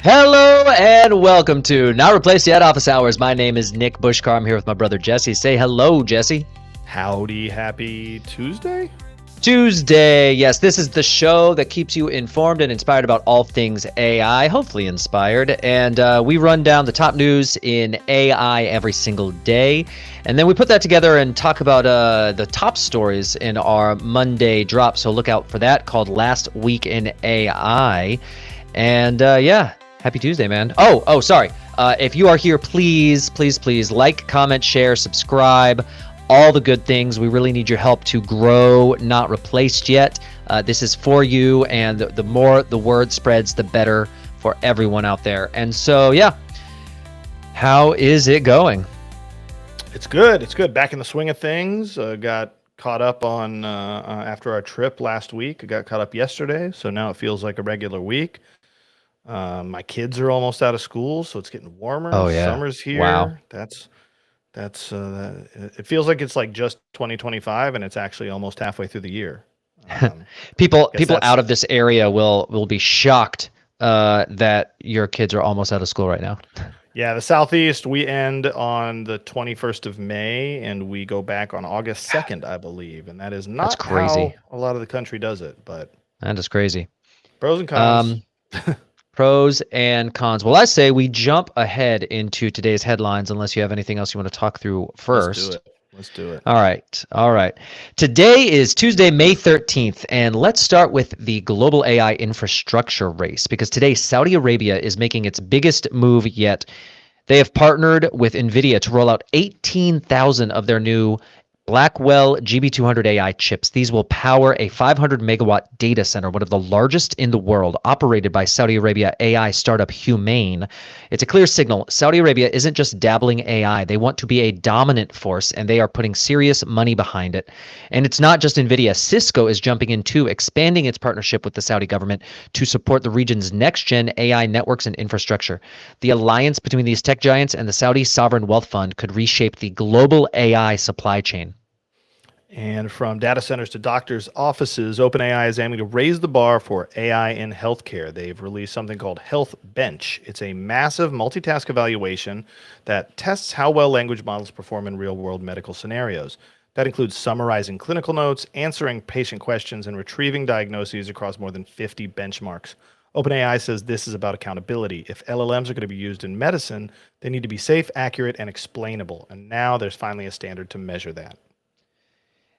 Hello and welcome to Not Replaced Yet Office Hours. My name is Nick Bushcar. I'm here with my brother Jesse. Say hello, Jesse. Howdy, happy Tuesday? Tuesday. Yes, this is the show that keeps you informed and inspired about all things AI, hopefully inspired. And we run down the top news in AI every single day. And then we put that together and talk about the top stories in our Monday drop. So look out for that, called Last Week in AI. And yeah, happy Tuesday, man. Oh, sorry. If you are here, please like, comment, share, subscribe. All the good things. We really need your help to grow Not Replaced Yet. This is for you, and the more the word spreads, the better for everyone out there. And so, yeah, how is it going? It's good. It's good. Back in the swing of things. Got caught up on after our trip last week. I got caught up yesterday, so now it feels like a regular week. My kids are almost out of school, so it's getting warmer. Oh, yeah. Summer's here. Wow. It feels like it's like just 2025 and it's actually almost halfway through the year. People out of this area will be shocked that your kids are almost out of school right now. Yeah, the Southeast, we end on the 21st of May and we go back on August 2nd, I believe. And that is not how a lot of the country does it, but that is crazy. Pros and cons. Pros and cons. Well, I say we jump ahead into today's headlines, unless you have anything else you want to talk through first. Let's do it. All right. Today is Tuesday, May 13th, and let's start with the global AI infrastructure race, because today Saudi Arabia is making its biggest move yet. They have partnered with NVIDIA to roll out 18,000 of their new Blackwell GB200 AI chips. These will power a 500 megawatt data center, one of the largest in the world, operated by Saudi Arabia AI startup Humane. It's a clear signal. Saudi Arabia isn't just dabbling AI. They want to be a dominant force, and they are putting serious money behind it. And it's not just NVIDIA. Cisco is jumping in too, expanding its partnership with the Saudi government to support the region's next-gen AI networks and infrastructure. The alliance between these tech giants and the Saudi Sovereign Wealth Fund could reshape the global AI supply chain. And from data centers to doctors' offices, OpenAI is aiming to raise the bar for AI in healthcare. They've released something called Health Bench. It's a massive multitask evaluation that tests how well language models perform in real-world medical scenarios. That includes summarizing clinical notes, answering patient questions, and retrieving diagnoses across more than 50 benchmarks. OpenAI says this is about accountability. If LLMs are going to be used in medicine, they need to be safe, accurate, and explainable. And now there's finally a standard to measure that.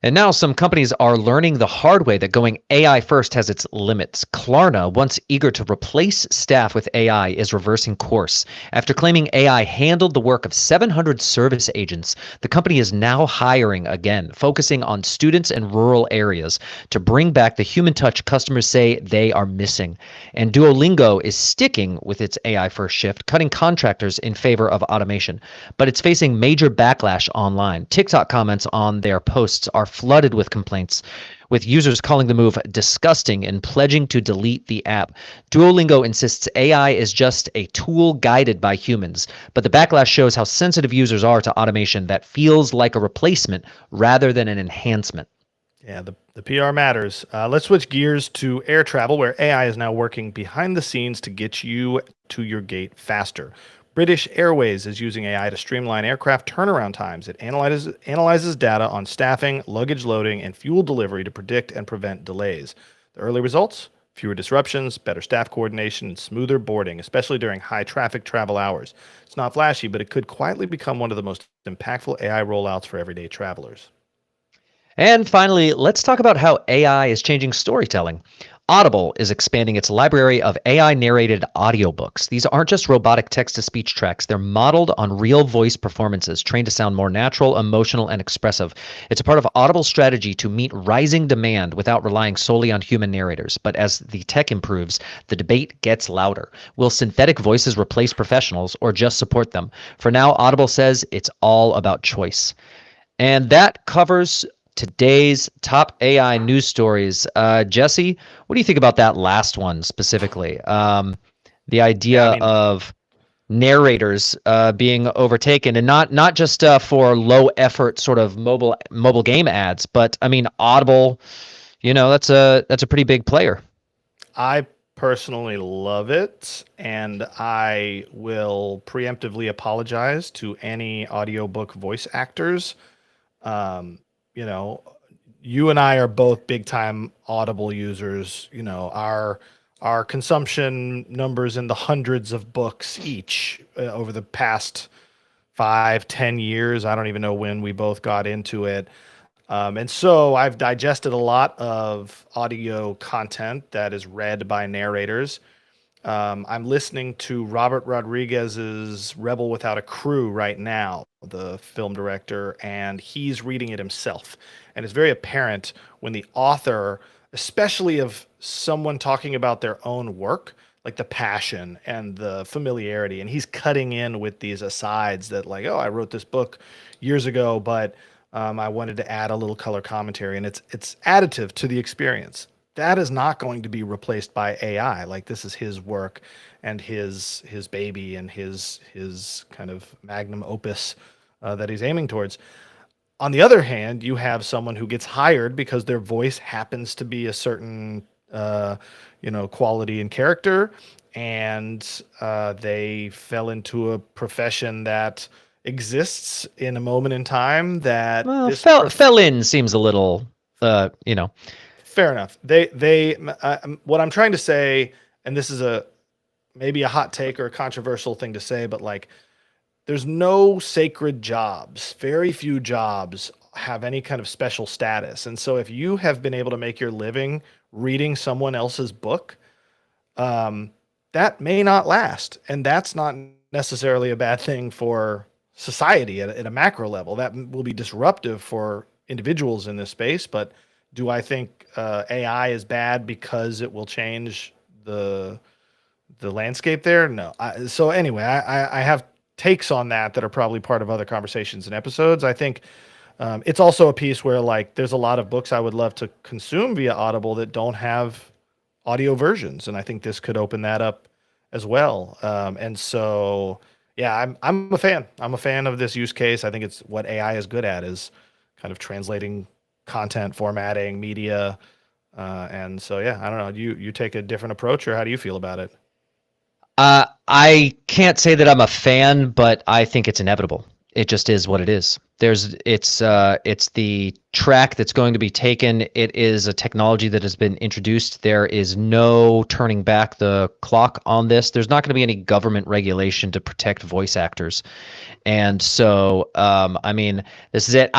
And now some companies are learning the hard way that going AI first has its limits. Klarna, once eager to replace staff with AI, is reversing course. After claiming AI handled the work of 700 service agents, the company is now hiring again, focusing on students in rural areas to bring back the human touch customers say they are missing. And Duolingo is sticking with its AI first shift, cutting contractors in favor of automation. But it's facing major backlash online. TikTok comments on their posts are flooded with complaints, with users calling the move disgusting and pledging to delete the app. Duolingo insists AI is just a tool guided by humans, but the backlash shows how sensitive users are to automation that feels like a replacement rather than an enhancement. Yeah, the PR matters. Let's switch gears to air travel, where AI is now working behind the scenes to get you to your gate faster. British Airways is using AI to streamline aircraft turnaround times. It analyzes data on staffing, luggage loading, and fuel delivery to predict and prevent delays. The early results? Fewer disruptions, better staff coordination, and smoother boarding, especially during high traffic travel hours. It's not flashy, but it could quietly become one of the most impactful AI rollouts for everyday travelers. And finally, let's talk about how AI is changing storytelling. Audible is expanding its library of AI-narrated audiobooks. These aren't just robotic text-to-speech tracks. They're modeled on real voice performances, trained to sound more natural, emotional, and expressive. It's a part of Audible's strategy to meet rising demand without relying solely on human narrators. But as the tech improves, the debate gets louder. Will synthetic voices replace professionals or just support them? For now, Audible says it's all about choice. And that covers today's top AI news stories. Jesse, what do you think about that last one specifically? The idea of narrators being overtaken, and not just for low effort sort of mobile game ads, but I mean Audible, that's a pretty big player. I personally love it, and I will preemptively apologize to any audiobook voice actors. Um, you know, you and I are both big time Audible users. Our consumption numbers in the hundreds of books each over the past 5, 10 years. I don't even know when we both got into it. And so I've digested a lot of audio content that is read by narrators. I'm listening to Robert Rodriguez's Rebel Without a Crew right now, the film director, and he's reading it himself. And it's very apparent when the author, especially of someone talking about their own work, like the passion and the familiarity, and he's cutting in with these asides that, like, oh, I wrote this book years ago, but I wanted to add a little color commentary, and it's additive to the experience. That is not going to be replaced by AI. Like, this is his work and his baby and his kind of magnum opus that he's aiming towards. On the other hand, you have someone who gets hired because their voice happens to be a certain quality and character, and they fell into a profession that exists in a moment in time that Well, fell in seems a little, fair enough. What I'm trying to say, and this is maybe a hot take or a controversial thing to say, but like, there's no sacred jobs. Very few jobs have any kind of special status. And so if you have been able to make your living reading someone else's book, that may not last. And that's not necessarily a bad thing for society at a macro level. That will be disruptive for individuals in this space. But do I think AI is bad because it will change the landscape there? No. So anyway, I have takes on that are probably part of other conversations and episodes. I think it's also a piece where, like, there's a lot of books I would love to consume via Audible that don't have audio versions, and I think this could open that up as well. And so, yeah, I'm a fan. I'm a fan of this use case. I think it's what AI is good at, is kind of translating content, formatting, media, and so, yeah, I don't know. You take a different approach, or how do you feel about it? I can't say that I'm a fan, but I think it's inevitable. It just is what it is. It's the track that's going to be taken. It is a technology that has been introduced. There is no turning back the clock on this. There's not going to be any government regulation to protect voice actors. And so, I mean, this is it.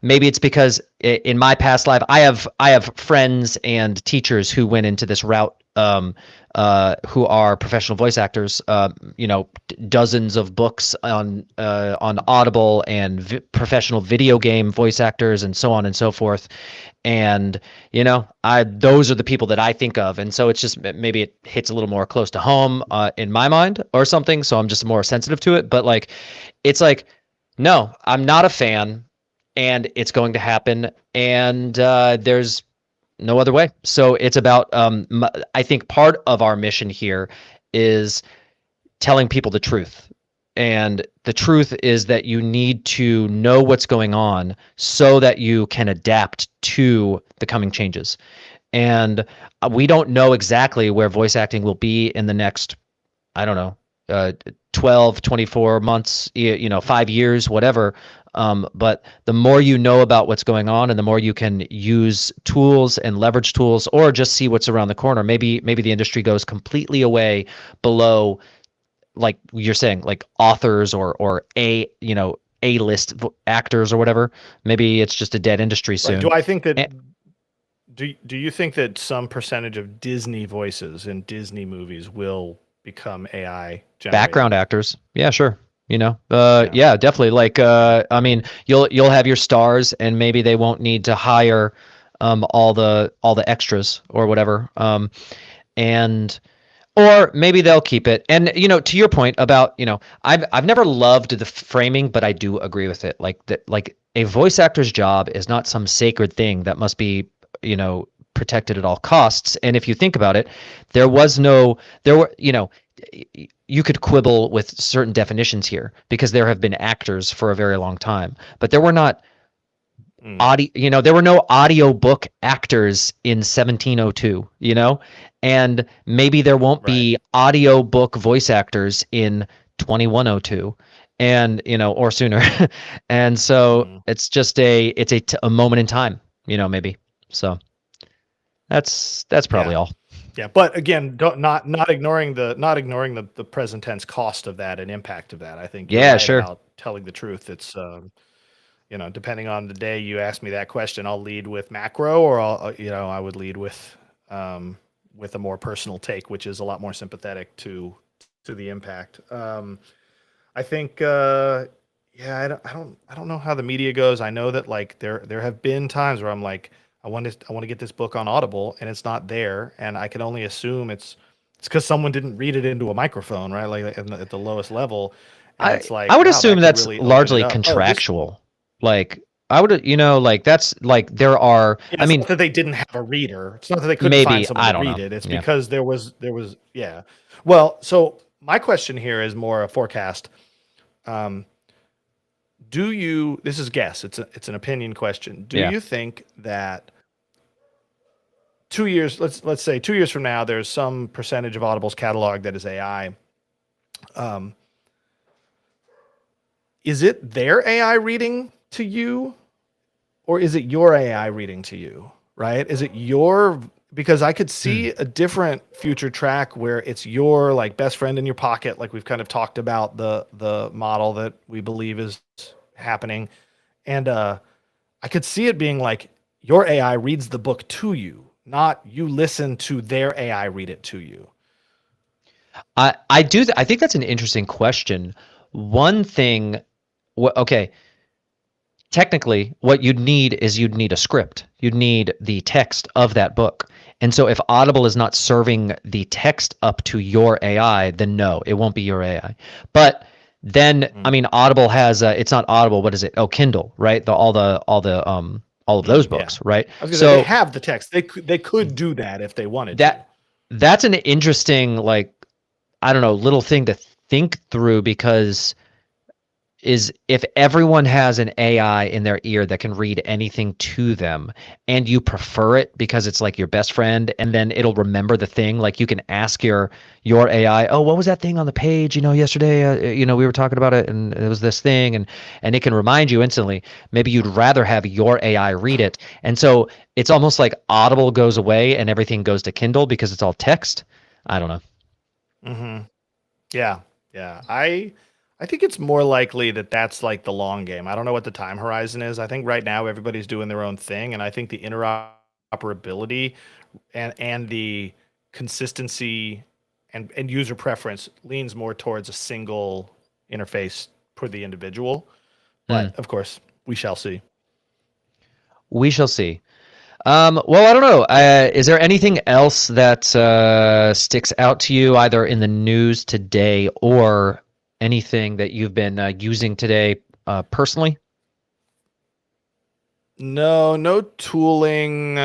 Maybe it's because in my past life, I have friends and teachers who went into this route, who are professional voice actors. Dozens of books on Audible, and professional video game voice actors, and so on and so forth. And those are the people that I think of, and so it's just, maybe it hits a little more close to home in my mind or something. So I'm just more sensitive to it. But like, it's like, no, I'm not a fan, and it's going to happen, and there's no other way. So it's about, I think part of our mission here is telling people the truth. And the truth is that you need to know what's going on so that you can adapt to the coming changes. And we don't know exactly where voice acting will be in the next, I don't know, 12, 24 months, 5 years, whatever. But the more you know about what's going on, and the more you can use tools and leverage tools, or just see what's around the corner. Maybe the industry goes completely away below, like you're saying, like authors or A-list actors or whatever. Maybe it's just a dead industry soon. Right. Do I think that? Do you think that some percentage of Disney voices in Disney movies will become AI generated? Background actors? Yeah, sure. Yeah, definitely. Like, I mean, you'll have your stars, and maybe they won't need to hire all the extras or whatever. Or maybe they'll keep it. And to your point about, I've never loved the framing, but I do agree with it. Like a voice actor's job is not some sacred thing that must be, protected at all costs. And if you think about it, you could quibble with certain definitions here, because there have been actors for a very long time, but there were not Mm, audio, there were no audiobook actors in 1702, and maybe there won't right. be audiobook voice actors in 2102, and or sooner. And so Mm. it's just a moment in time, maybe. So that's Yeah. probably all. Yeah, but again, not ignoring the present tense cost of that and impact of that. I think you're Yeah, right sure. about telling the truth. It's depending on the day you ask me that question, I'll lead with macro, or I would lead with a more personal take, which is a lot more sympathetic to the impact. I think, yeah, I don't know how the media goes. I know that like there have been times where I'm like, I want to get this book on Audible, and it's not there, and I can only assume it's because someone didn't read it into a microphone, right? Like at the lowest level, and I it's I like, would wow, assume that could that's really open it largely up. Oh, this. contractual. Like I would, like that's like there are. Yeah, I it's mean, not that they didn't have a reader. It's not that they couldn't find maybe someone I to don't know. read it. It's Yeah. because there was yeah. Well, so my question here is more a forecast. Um, do you? This is guess. It's an opinion question. Do Yeah. you think that 2 years? Let's say 2 years from now, there's some percentage of Audible's catalog that is AI. Um, is it their AI reading to you, or is it your AI reading to you? Right? Is it your, because I could Hmm. see a different future track where it's your like best friend in your pocket, like we've kind of talked about the model that we believe is happening. And I could see it being like your AI reads the book to you, not you listen to their AI read it to you. I think that's an interesting question. One thing, okay, technically, what you'd need a script. You'd need the text of that book. And so if Audible is not serving the text up to your AI, then no, it won't be your AI. But then, I Mm. mean, Audible has it's not Audible. What is it? Oh, Kindle, right? All of those Yeah. books, right? I was gonna say they So have the text. They could do that if they wanted to. that that's an interesting, like, I don't know, little thing to think through, because is if everyone has an AI in their ear that can read anything to them, and you prefer it because it's like your best friend, and then it'll remember the thing. Like you can ask your AI, oh, what was that thing on the page, yesterday, we were talking about it, and it was this thing, and it can remind you instantly. Maybe you'd rather have your AI read it. And so it's almost like Audible goes away and everything goes to Kindle because it's all text. I don't know. Hmm. Yeah, yeah. I think it's more likely that that's like the long game. I don't know what the time horizon is. I think right now everybody's doing their own thing, and I think the interoperability and the consistency and user preference leans more towards a single interface for the individual. Hmm. But of course, we shall see. We shall see. Well, I don't know. Is there anything else that sticks out to you, either in the news today or anything that you've been using today personally? No, no tooling.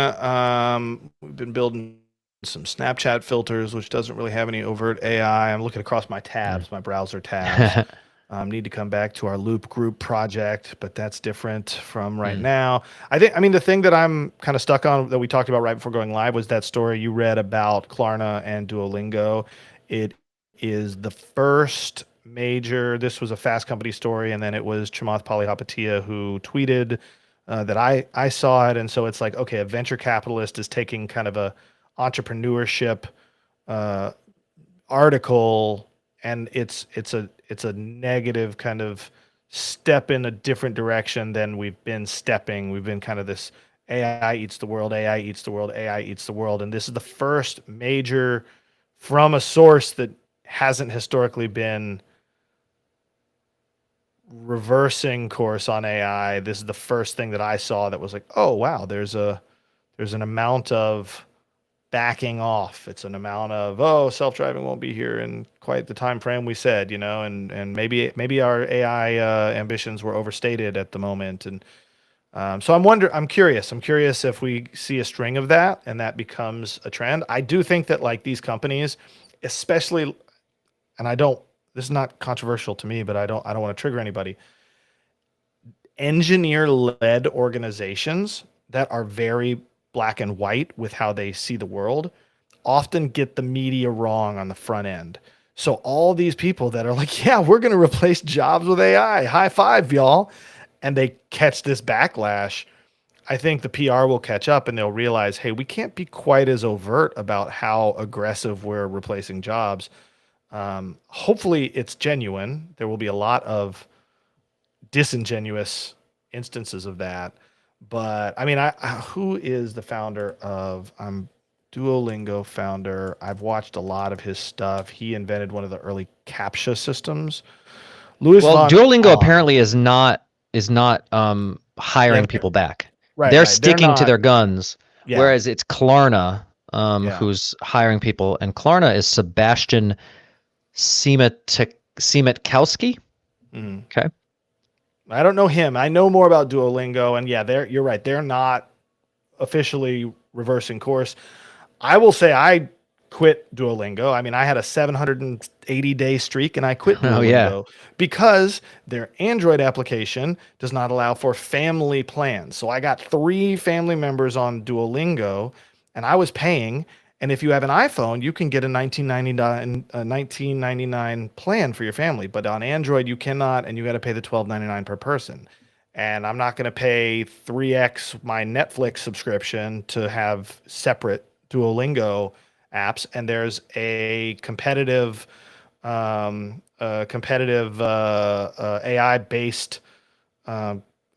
We've been building some Snapchat filters, which doesn't really have any overt AI. I'm looking across my Mm. tabs, my browser tabs. Need to come back to our Loop Group project, but that's different from right Mm. now. I mean, the thing that I'm kind of stuck on that we talked about right before going live was that story you read about Klarna and Duolingo. It is the first major, this was a Fast Company story, and then it was Chamath Palihapitiya who tweeted that I saw it. And so it's like, okay, a venture capitalist is taking kind of a entrepreneurship uh, article, and it's a negative kind of step in a different direction than we've been stepping. We've been kind of this AI eats the world, AI eats the world, AI eats the world, and this is the first major from a source that hasn't historically been reversing course on AI. This is the first thing that I saw that was like, oh wow, there's an amount of backing off. It's an amount of, oh, self-driving won't be here in quite the time frame we said, and maybe our AI ambitions were overstated at the moment. And so I'm curious. I'm curious if we see a string of that and that becomes a trend. I do think that like these companies, especially, and I don't. This is not controversial to me, but I don't want to trigger anybody. engineer-led organizations that are very black and white with how they see the world often get the media wrong on the front end. So all these people that are like, yeah, we're going to replace jobs with AI, high five, y'all, and they catch this backlash. I think the PR will catch up and they'll realize, hey, we can't be quite as overt about how aggressive we're replacing jobs. Hopefully it's genuine. There will be a lot of disingenuous instances of that. But I mean, who is the founder of Duolingo founder? I've watched a lot of his stuff. He invented one of the early CAPTCHA systems. Louis Well, von Duolingo Ahn. apparently is not hiring people back. They're Right. sticking to their guns, Yeah. whereas it's Klarna Yeah. who's hiring people, and Klarna is Sebastian Siemiatkowski. Okay. I don't know him. I know more about Duolingo, and yeah, you're right. They're not officially reversing course. I will say I quit Duolingo. I mean, I had a 780-day streak and I quit Duolingo because their Android application does not allow for family plans. So I got 3 family members on Duolingo and I was paying. And if you have an iPhone, you can get a $19.99 plan for your family. But on Android, you cannot, and you got to pay the $12.99 per person. And I'm not going to pay 3x my Netflix subscription to have separate Duolingo apps. And there's a competitive AI-based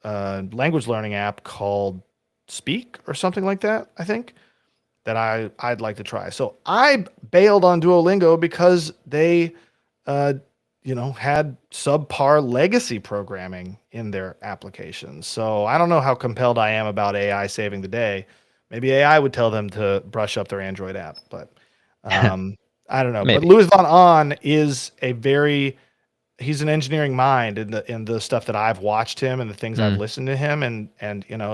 language learning app called Speak or something like that, I think, that I'd like to try. So I bailed on Duolingo because they had subpar legacy programming in their applications. So I don't know how compelled I am about AI saving the day. Maybe AI would tell them to brush up their Android app, but I don't know. But Louis von Ahn is he's an engineering mind in the stuff that I've watched him and the things I've listened to him. And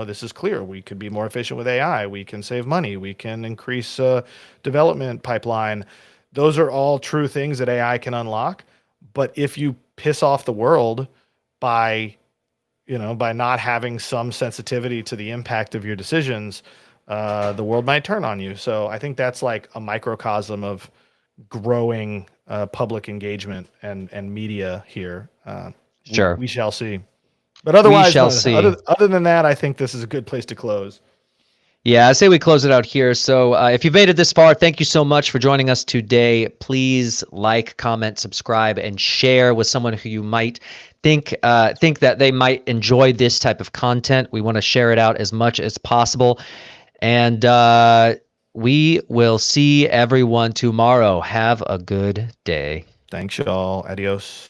this is clear. We could be more efficient with AI. We can save money. We can increase development pipeline. Those are all true things that AI can unlock. But if you piss off the world by not having some sensitivity to the impact of your decisions, the world might turn on you. So I think that's like a microcosm of growing public engagement and media here. Sure. We shall see. But otherwise, we shall see. Other than that, I think this is a good place to close. Yeah, I say we close it out here. So if you've made it this far, thank you so much for joining us today. Please like, comment, subscribe, and share with someone who you might think that they might enjoy this type of content. We want to share it out as much as possible. And we will see everyone tomorrow. Have a good day. Thanks, y'all. Adios.